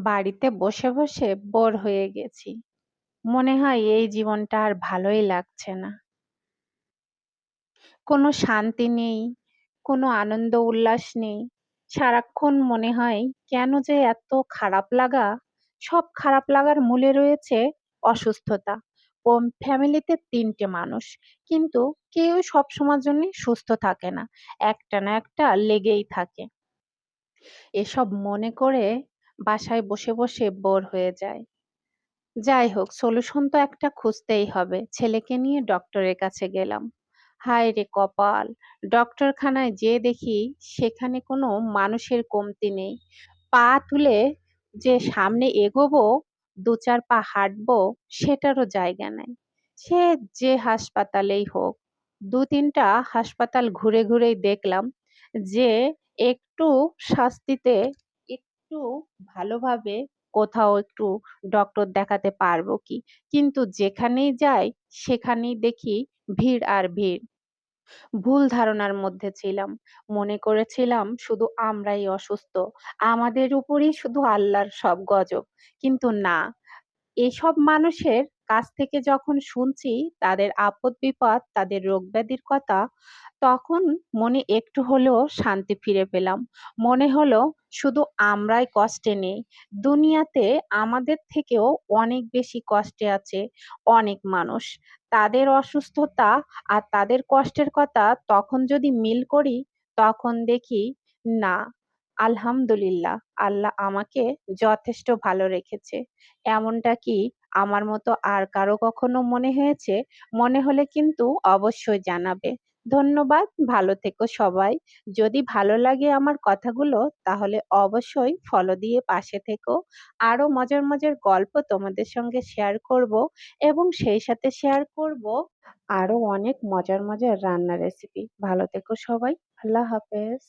বাড়িতে বসে বসে বোর হয়ে গেছি। মনে হয় এই জীবনটা আর ভালোই লাগছে না। কোনো শান্তি নেই, কোনো আনন্দ উল্লাস নেই। সারাক্ষণ মনে হয় কেন যে এত খারাপ লাগা। সব খারাপ লাগার মূলে রয়েছে অসুস্থতা। ও ফ্যামিলিতে ৩ টে মানুষ, কিন্তু কেউ সব সময়ের জন্য সুস্থ থাকে না। একটা না একটা লেগেই থাকে। এসব মনে করে বাসায় বসে বসে বোর হয়ে যায়। যাই হোক, সলিউশন তো একটা খুঁজতেই হবে। ছেলেকে নিয়ে ডক্টরের কাছে গেলাম। হায় রে কপাল! ডক্টরখানায় যেয়ে দেখি সেখানে কোনো মানুষের কমতি নেই। পা তুলে যে সামনে এগোবো, ২-৪ পা হাঁটবো, সেটারও জায়গা নাই। সে যে হাসপাতালেই হোক, ২-৩ টা হাসপাতাল ঘুরে ঘুরেই দেখলাম যে একটু স্বস্তিতে, একটু ভালোভাবে কোথাও একটু ডক্টর দেখাতে পারবো কি। কিন্তু যেখানেই যাই সেখানেই দেখি ভিড় আর ভিড়। ভুল ধারণার মধ্যে ছিলাম। মনে করেছিলাম শুধু আমরাই অসুস্থ। আমাদের উপরেই শুধু আল্লাহর সব গজব। কিন্তু না, এসব মানুষের কাছ থেকে যখন শুনছি তাদের আপদ-বিপদ, তাদের রোগ-ব্যাধির কথা, তখন মনে একটু হলেও শান্তি ফিরে পেলাম। মনে হলো শুধু আমরাই কষ্টে নেই। দুনিয়াতে আমাদের থেকেও অনেক বেশি কষ্টে আছে অনেক মানুষ। তাদের অসুস্থতা আর তাদের কষ্টের কথা তখন যদি মিল করি, তখন দেখি না, আলহামদুলিল্লাহ, আল্লাহ আমাকে যথেষ্ট ভালো রেখেছে। এমনটা কি আমার মতো আর কারো কখনো মনে হয়েছে? মনে হলে কিন্তু অবশ্যই জানাবে। ধন্যবাদ। ভালো থেকো সবাই। যদি ভালো লাগে আমার কথাগুলো, তাহলে অবশ্যই ফলো দিয়ে পাশে থেকো। আরো মজার মজার গল্প তোমাদের সঙ্গে শেয়ার করব, এবং সেই সাথে শেয়ার করব আরো অনেক মজার মজার রান্নার রেসিপি। ভালো থেকো সবাই। আল্লাহ হাফেজ।